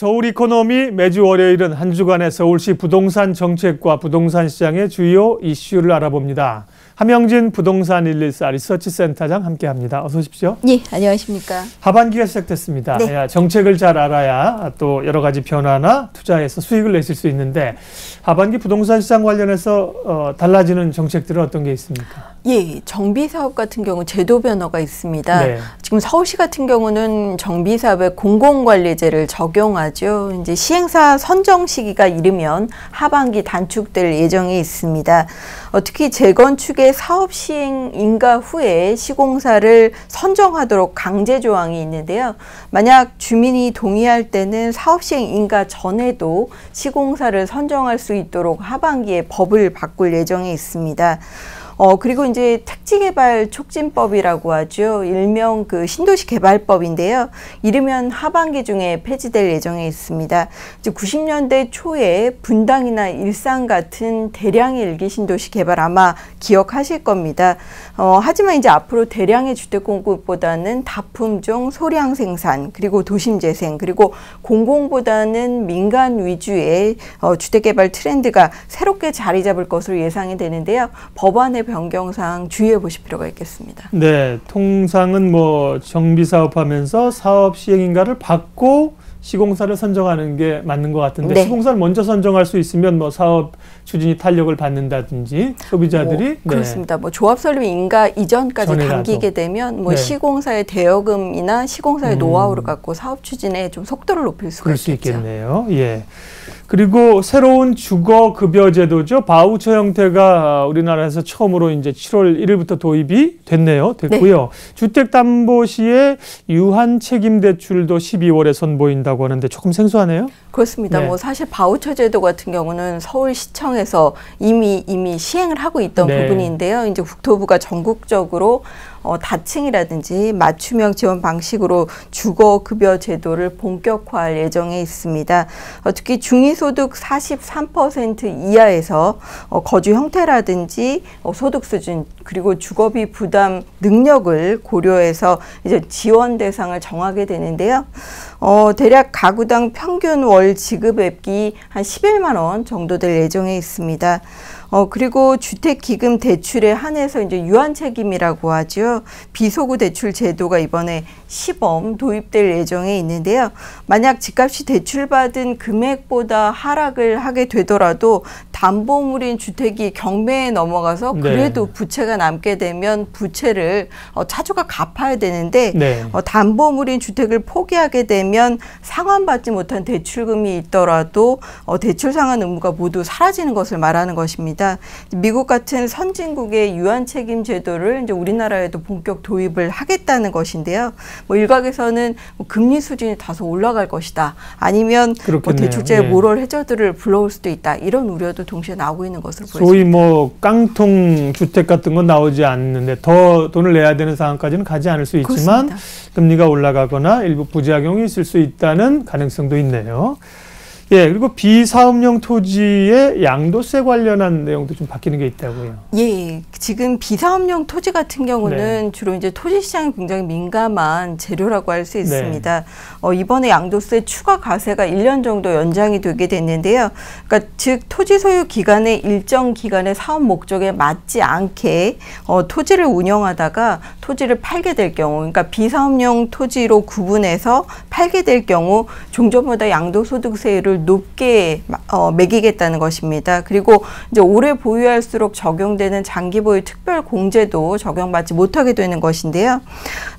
서울 이코노미 매주 월요일은 한 주간의 서울시 부동산 정책과 부동산 시장의 주요 이슈를 알아봅니다. 함영진 부동산 114 리서치 센터장 함께합니다. 어서 오십시오. 예, 안녕하십니까. 하반기가 시작됐습니다. 네. 정책을 잘 알아야 또 여러 가지 변화나 투자해서 수익을 내실 수 있는데 하반기 부동산 시장 관련해서 달라지는 정책들은 어떤 게 있습니까? 예, 정비사업 같은 경우 제도 변화가 있습니다. 네. 지금 서울시 같은 경우는 정비사업에 공공관리제를 적용하죠. 이제 시행사 선정 시기가 이르면 하반기 단축될 예정이 있습니다. 특히 재건축의 사업 시행 인가 후에 시공사를 선정하도록 강제 조항이 있는데요. 만약 주민이 동의할 때는 사업 시행 인가 전에도 시공사를 선정할 수 있도록 하반기에 법을 바꿀 예정이 있습니다. 그리고 이제 택지개발 촉진법이라고 하죠. 일명 그 신도시 개발법인데요. 이르면 하반기 중에 폐지될 예정에 있습니다. 이제 90년대 초에 분당이나 일산 같은 대량의 일기 신도시 개발 아마 기억하실 겁니다. 하지만 이제 앞으로 대량의 주택 공급보다는 다품종 소량 생산, 그리고 도심 재생, 그리고 공공보다는 민간 위주의 주택 개발 트렌드가 새롭게 자리 잡을 것으로 예상이 되는데요. 법안의 변경사항 주의해 보실 필요가 있겠습니다. 네, 통상은 뭐 정비사업하면서 사업 시행인가를 받고 시공사를 선정하는 게 맞는 것 같은데 네. 시공사를 먼저 선정할 수 있으면 뭐 사업 추진이 탄력을 받는다든지 소비자들이 그렇습니다. 뭐 조합 설립 인가 이전까지 전이라도. 당기게 되면 뭐 네. 시공사의 대여금이나 시공사의 노하우를 갖고 사업 추진에 좀 속도를 높일 수가 그럴 수 있겠죠. 있겠네요. 예. 그리고 새로운 주거급여제도죠. 바우처 형태가 우리나라에서 처음으로 이제 7월 1일부터 도입이 됐고요. 네. 주택담보시의 유한 책임 대출도 12월에 선보인다고 하는데 조금 생소하네요. 그렇습니다. 네. 뭐 사실 바우처 제도 같은 경우는 서울시청에서 이미 시행을 하고 있던 네. 부분인데요. 이제 국토부가 전국적으로 다층이라든지 맞춤형 지원 방식으로 주거급여 제도를 본격화할 예정에 있습니다. 특히 중위소득 43% 이하에서 거주 형태라든지 소득 수준 그리고 주거비 부담 능력을 고려해서 이제 지원 대상을 정하게 되는데요. 대략 가구당 평균 월 지급액이 한 11만 원 정도 될 예정에 있습니다. 그리고 주택기금 대출에 한해서 이제 유한 책임이라고 하죠. 비소구 대출 제도가 이번에 시범 도입될 예정에 있는데요. 만약 집값이 대출받은 금액보다 하락을 하게 되더라도 담보물인 주택이 경매에 넘어가서 그래도 네. 부채가 남게 되면 부채를 차주가 갚아야 되는데 네. 담보물인 주택을 포기하게 되면 상환받지 못한 대출금이 있더라도 대출 상환 의무가 모두 사라지는 것을 말하는 것입니다. 미국 같은 선진국의 유한 책임 제도를 이제 우리나라에도 본격 도입을 하겠다는 것인데요. 뭐 일각에서는 금리 수준이 다소 올라갈 것이다. 아니면 뭐 대출자의 모럴 해저드를 불러올 수도 있다. 이런 우려도 동시에 나오고 있는 것으로 보입니다. 소위 뭐 깡통 주택 같은 건 나오지 않는데 더 돈을 내야 되는 상황까지는 가지 않을 수 있지만 그렇습니다. 금리가 올라가거나 일부 부작용이 있을 수 있다는 가능성도 있네요. 예, 그리고 비사업용 토지의 양도세 관련한 내용도 좀 바뀌는 게 있다고요. 예, 지금 비사업용 토지 같은 경우는 네. 주로 이제 토지 시장이 굉장히 민감한 재료라고 할 수 있습니다. 네. 이번에 양도세 추가 과세가 1년 정도 연장이 되게 됐는데요. 그러니까 즉 토지 소유 기간의 일정 기간의 사업 목적에 맞지 않게 토지를 운영하다가 토지를 팔게 될 경우, 그러니까 비사업용 토지로 구분해서 팔게 될 경우 종전보다 양도소득세율을 높게 매기겠다는 것입니다. 그리고 이제 오래 보유할수록 적용되는 장기 보유 특별 공제도 적용받지 못하게 되는 것인데요.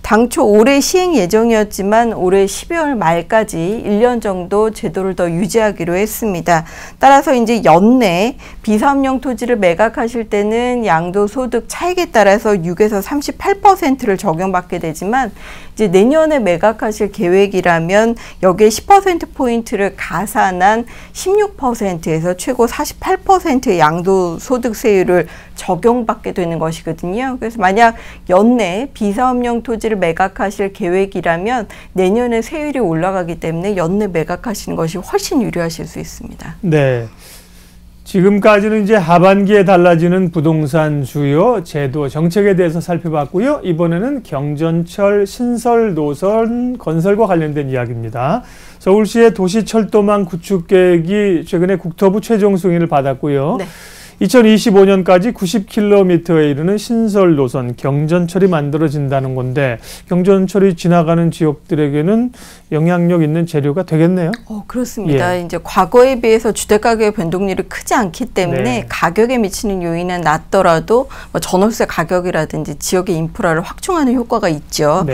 당초 올해 시행 예정이었지만 올해 12월 말까지 1년 정도 제도를 더 유지하기로 했습니다. 따라서 이제 연내 비사업용 토지를 매각하실 때는 양도소득 차익에 따라서 6에서 38%를 적용받게 되지만 이제 내년에 매각하실 계획이라면 여기에 10%포인트를 가산한 16%에서 최고 48%의 양도소득세율을 적용받게 되는 것이거든요. 그래서 만약 연내 비사업용 토지를 매각하실 계획이라면 내년에 세율이 올라가기 때문에 연내 매각하시는 것이 훨씬 유리하실 수 있습니다. 네. 지금까지는 이제 하반기에 달라지는 부동산 주요 제도 정책에 대해서 살펴봤고요. 이번에는 경전철 신설 노선 건설과 관련된 이야기입니다. 서울시의 도시철도망 구축 계획이 최근에 국토부 최종 승인을 받았고요. 네. 2025년까지 90km에 이르는 신설 노선 경전철이 만들어진다는 건데 경전철이 지나가는 지역들에게는 영향력 있는 재료가 되겠네요. 그렇습니다. 이제 과거에 비해서 주택 가격의 변동률이 크지 않기 때문에 가격에 미치는 요인은 낮더라도 전월세 가격이라든지 지역의 인프라를 확충하는 효과가 있죠.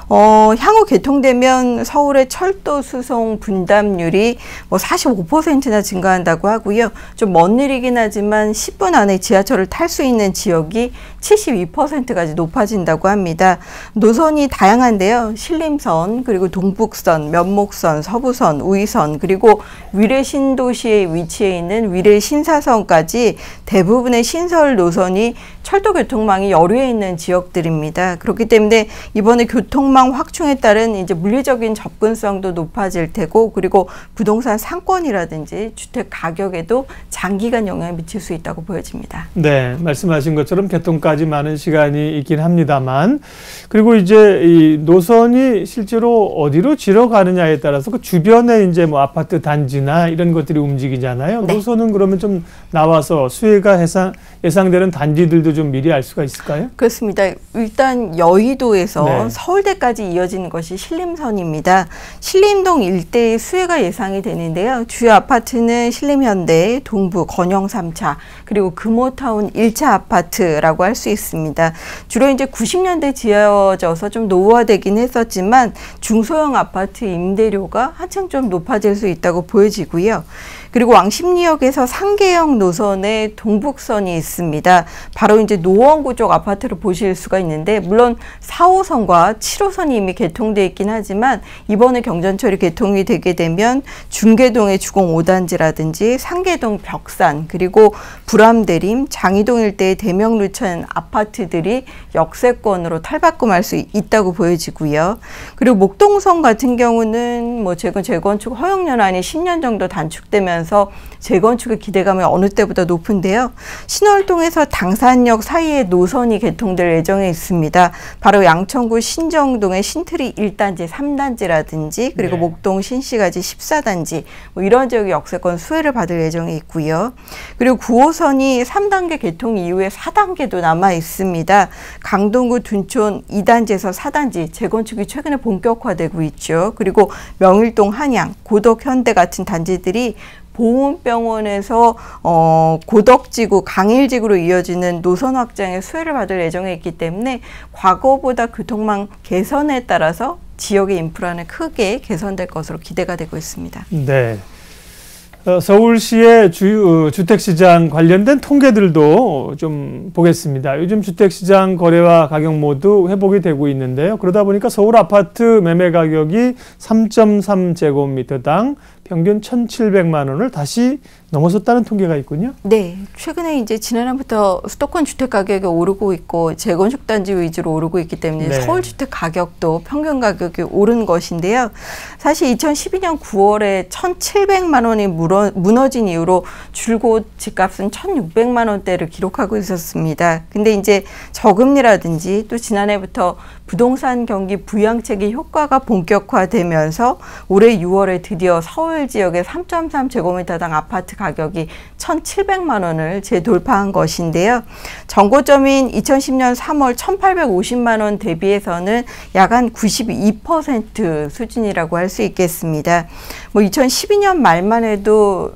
향후 개통되면 서울의 철도 수송 분담률이 45%나 증가한다고 하고요. 좀 먼 일이긴 하지만 10분 안에 지하철을 탈 수 있는 지역이 72%까지 높아진다고 합니다. 노선이 다양한데요. 신림선, 그리고 동북선, 면목선, 서부선, 우이선, 그리고 위례 신도시에 위치해 있는 위례 신사선까지 대부분의 신설 노선이 철도 교통망이 여류해 있는 지역들입니다. 그렇기 때문에 이번에 교통망 확충에 따른 이제 물리적인 접근성도 높아질 테고, 그리고 부동산 상권이라든지 주택 가격에도 장기간 영향을 미칠 수 있다고 보여집니다. 네, 말씀하신 것처럼 개통까지 많은 시간이 있긴 합니다만, 그리고 이제 이 노선이 실제로 어디로 지러가느냐에 따라서 그 주변에 이제 뭐 아파트 단지나 이런 것들이 움직이잖아요. 노선은 그러면 좀 나와서 수혜가 예상되는 단지들도 좀 미리 알 수가 있을까요? 그렇습니다. 일단 여의도에서 서울대까지 이어지는 것이 신림선입니다. 신림동 일대의 수혜가 예상이 되는데요. 주요 아파트는 신림현대, 동부, 건영 3차, 그리고 금호타운 1차 아파트라고 할 수 있습니다. 주로 이제 90년대 지어져서 좀 노후화되긴 했었지만 중소형 아파트 임대료가 한층 좀 높아질 수 있다고 보여지고요. 그리고 왕십리역에서 상계역 노선의 동북선이 있습니다. 바로 이제 노원구 쪽 아파트를 보실 수가 있는데, 물론 4호선과 7호선이 이미 개통돼 있긴 하지만 이번에 경전철이 개통이 되게 되면 중계동의 주공 5단지라든지 상계동 벽산, 그리고 불암대림, 장이동 일대의 대명루천 아파트들이 역세권으로 탈바꿈할 수 있다고 보여지고요. 그리고 목동선 같은 경우는 뭐 재건축 허용연한이 10년 정도 단축되면서 재건축의 기대감이 어느 때보다 높은데요. 신월동에서 당산역 사이에 노선이 개통될 예정에 있습니다. 바로 양천구 신정동의 신트리 1단지, 3단지라든지 그리고 목동 신시가지 14단지 뭐 이런 지역의 역세권 수혜를 받을 예정에 있고요. 그리고 9호선이 3단계 개통 이후에 4단계도 남아 있습니다. 강동구 둔촌 2단지에서 4단지 재건축이 최근에 본격화되고 있죠. 그리고 명일동 한양, 고덕 현대 같은 단지들이 보훈병원에서 고덕지구, 강일지구로 이어지는 노선 확장의 수혜를 받을 예정에 있기 때문에 과거보다 교통망 개선에 따라서 지역의 인프라는 크게 개선될 것으로 기대가 되고 있습니다. 네. 서울시의 주택시장 관련된 통계들도 좀 보겠습니다. 요즘 주택시장 거래와 가격 모두 회복이 되고 있는데요. 그러다 보니까 서울 아파트 매매 가격이 3.3제곱미터당 평균 1,700만 원을 다시 넘어섰다는 통계가 있군요. 네, 최근에 이제 지난해부터 수도권 주택 가격이 오르고 있고 재건축 단지 위주로 오르고 있기 때문에 서울 주택 가격도 평균 가격이 오른 것인데요. 사실 2012년 9월에 1,700만 원이 무너진 이후로 줄곧 집값은 1,600만 원대를 기록하고 있었습니다. 근데 이제 저금리라든지 또 지난해부터 부동산 경기 부양책의 효과가 본격화되면서 올해 6월에 드디어 서울 지역의 3.3제곱미터당 아파트 가격이 1,700만 원을 재돌파한 것인데요. 전고점인 2010년 3월 1,850만 원 대비해서는 약 한 92% 수준이라고 할 수 있겠습니다. 뭐 2012년 말만 해도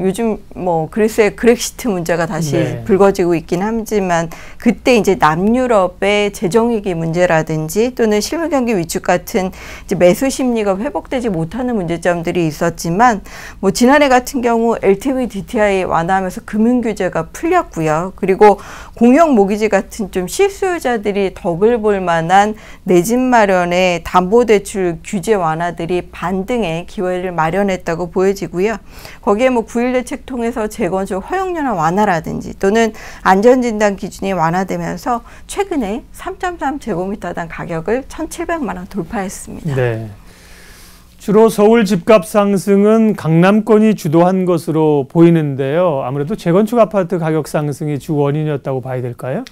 요즘 뭐 그리스의 그렉시트 문제가 다시 불거지고 있긴 하지만 그때 이제 남유럽의 재정위기 문제라든지 또는 실물 경기 위축 같은 이제 매수 심리가 회복되지 못하는 문제점들이 있었지만 뭐 지난해 같은 경우 LTV DTI 완화하면서 금융 규제가 풀렸고요. 그리고 공영 모기지 같은 좀 실수요자들이 덕을 볼 만한 내 집 마련의 담보대출 규제 완화들이 반등의 기회를 마련했다고 보여지고요. 거기에 뭐 9.1 대책 통해서 재건축 허용연한 완화라든지 또는 안전진단 기준이 완화되면서 최근에 3.3제곱미터당 가격을 1,700만 원 돌파했습니다. 네. 주로 서울 집값 상승은 강남권이 주도한 것으로 보이는데요. 아무래도 재건축 아파트 가격 상승이 주 원인이었다고 봐야 될까요?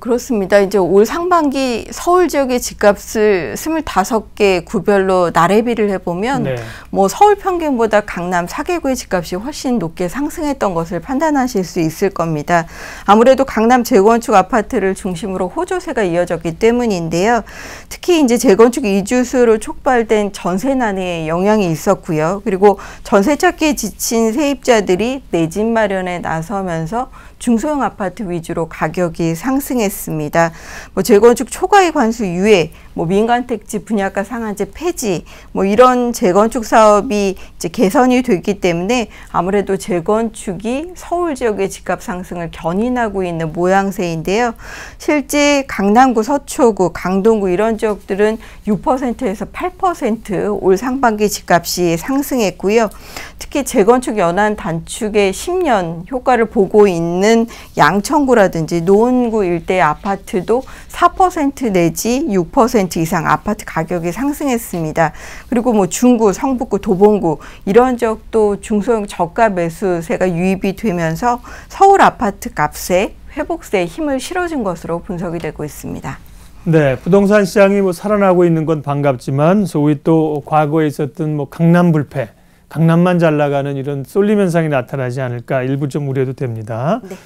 그렇습니다. 이제 올 상반기 서울 지역의 집값을 25개 구별로 나래비를 해보면 네. 뭐 서울 평균보다 강남 4개구의 집값이 훨씬 높게 상승했던 것을 판단하실 수 있을 겁니다. 아무래도 강남 재건축 아파트를 중심으로 호조세가 이어졌기 때문인데요. 특히 이제 재건축 이주수로 촉발된 전세난에 영향이 있었고요. 그리고 전세 찾기에 지친 세입자들이 내 집 마련에 나서면서 중소형 아파트 위주로 가격이 상승했습니다. 뭐 재건축 초과의 관수 유예, 뭐 민간 택지 분양가 상한제 폐지, 뭐 이런 재건축 사업이 이제 개선이 됐기 때문에 아무래도 재건축이 서울 지역의 집값 상승을 견인하고 있는 모양새인데요. 실제 강남구, 서초구, 강동구 이런 지역들은 6%에서 8% 올 상반기 집값이 상승했고요. 특히 재건축 연한 단축의 10년 효과를 보고 있는 양천구라든지 노원구 일대 아파트도 4% 내지 6% 이상 아파트 가격이 상승했습니다. 그리고 뭐 중구, 성북구, 도봉구 이런 지역도 중소형 저가 매수세가 유입이 되면서 서울 아파트 값에 회복세에 힘을 실어준 것으로 분석이 되고 있습니다. 네, 부동산 시장이 뭐 살아나고 있는 건 반갑지만 소위 또 과거에 있었던 뭐 강남 불패, 강남만 잘 나가는 이런 쏠림 현상이 나타나지 않을까 일부 좀 우려도 됩니다. 네.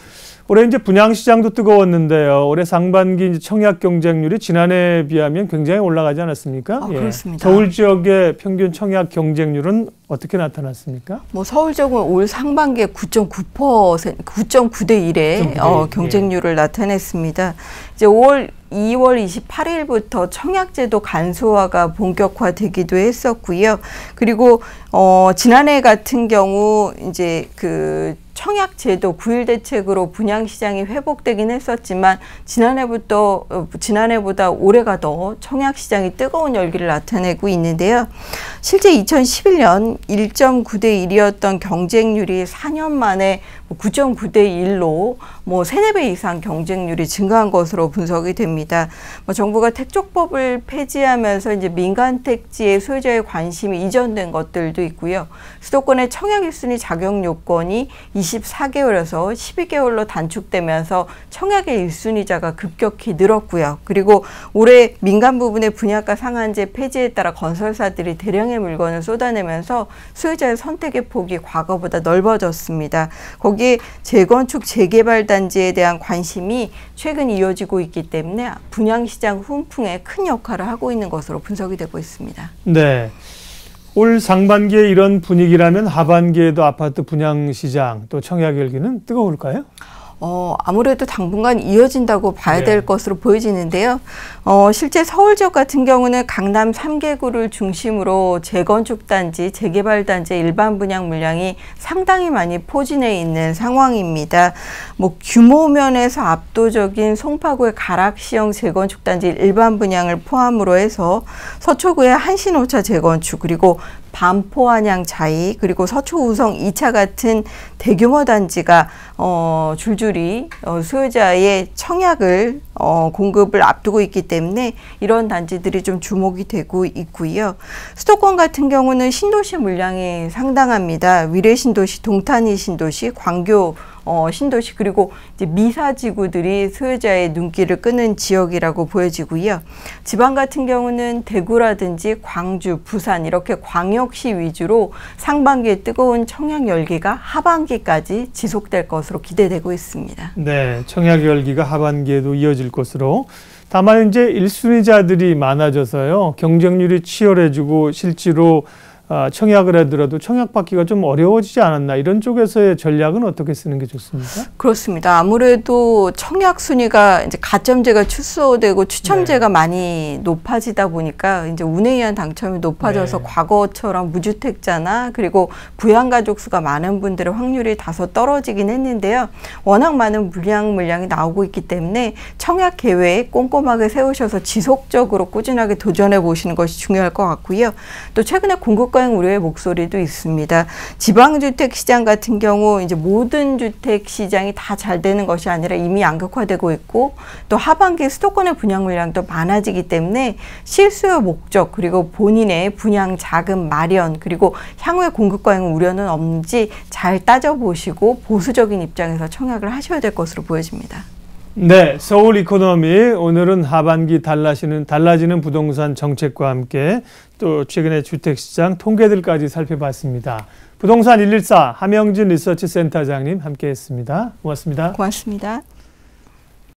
올해 이제 분양 시장도 뜨거웠는데요. 올해 상반기 이제 청약 경쟁률이 지난해에 비하면 굉장히 올라가지 않았습니까? 그렇습니다. 서울 지역의 평균 청약 경쟁률은 어떻게 나타났습니까? 뭐 서울 지역은 올 상반기에 9.9%, 9.9대 1의 경쟁률을 나타냈습니다. 이제 2월 28일부터 청약제도 간소화가 본격화되기도 했었고요. 그리고 지난해 같은 경우 이제 그 청약제도 9일 대책으로 분양시장이 회복되긴 했었지만 지난해보다 올해가 더 청약시장이 뜨거운 열기를 나타내고 있는데요. 실제 2011년 1.9대 1이었던 경쟁률이 4년 만에 9.9대 1로 뭐 3-4배 이상 경쟁률이 증가한 것으로 분석이 됩니다. 뭐 정부가 택조법을 폐지하면서 이제 민간 택지의 소유자의 관심이 이전된 것들도 있고요. 수도권의 청약 1순위 자격 요건이 24개월에서 12개월로 단축되면서 청약의 1순위자가 급격히 늘었고요. 그리고 올해 민간 부분의 분양가 상한제 폐지에 따라 건설사들이 대량의 물건을 쏟아내면서 소유자의 선택의 폭이 과거보다 넓어졌습니다. 거기에 재건축 재개발 단지에 대한 관심이 최근 이어지고 있기 때문에 분양시장 훈풍에 큰 역할을 하고 있는 것으로 분석이 되고 있습니다. 네. 올 상반기에 이런 분위기라면 하반기에도 아파트 분양시장 또 청약 열기는 뜨거울까요? 아무래도 당분간 이어진다고 봐야 될 것으로 보여지는데요. 실제 서울 지역 같은 경우는 강남 3개구를 중심으로 재건축 단지, 재개발 단지의 일반 분양 물량이 상당히 많이 포진해 있는 상황입니다. 뭐 규모 면에서 압도적인 송파구의 가락시형 재건축 단지 일반 분양을 포함으로 해서 서초구의 한신오차 재건축 그리고 반포안양 자이 그리고 서초우성 2차 같은 대규모 단지가 줄줄이 수요자의 청약을 공급을 앞두고 있기 때문에 이런 단지들이 좀 주목이 되고 있고요. 수도권 같은 경우는 신도시 물량이 상당합니다. 위례 신도시, 동탄이 신도시, 광교 신도시 그리고 이제 미사지구들이 소유자의 눈길을 끄는 지역이라고 보여지고요. 지방 같은 경우는 대구라든지 광주, 부산 이렇게 광역시 위주로 상반기에 뜨거운 청약 열기가 하반기까지 지속될 것으로 기대되고 있습니다. 네, 청약 열기가 하반기에도 이어질 것으로. 다만 이제 1순위자들이 많아져서요. 경쟁률이 치열해지고 실제로 청약을 하더라도 청약받기가 좀 어려워지지 않았나 이런 쪽에서의 전략은 어떻게 쓰는 게 좋습니까? 그렇습니다. 아무래도 청약 순위가 이제 가점제가 축소되고 추첨제가 많이 높아지다 보니까 이제 운에 의한 당첨이 높아져서 과거처럼 무주택자나 그리고 부양가족 수가 많은 분들의 확률이 다소 떨어지긴 했는데요. 워낙 많은 물량이 나오고 있기 때문에 청약 계획 꼼꼼하게 세우셔서 지속적으로 꾸준하게 도전해 보시는 것이 중요할 것 같고요. 또 최근에 공급 공급과잉 우려의 목소리도 있습니다. 지방주택 시장 같은 경우 이제 모든 주택 시장이 다 잘 되는 것이 아니라 이미 양극화되고 있고 또 하반기 수도권의 분양 물량도 많아지기 때문에 실수요 목적 그리고 본인의 분양 자금 마련 그리고 향후의 공급과잉 우려는 없는지 잘 따져보시고 보수적인 입장에서 청약을 하셔야 될 것으로 보여집니다. 네, 서울 이코노미 오늘은 하반기 달라지는 부동산 정책과 함께 또 최근의 주택시장 통계들까지 살펴봤습니다. 부동산 114 함영진 리서치센터장님 함께했습니다. 고맙습니다. 고맙습니다.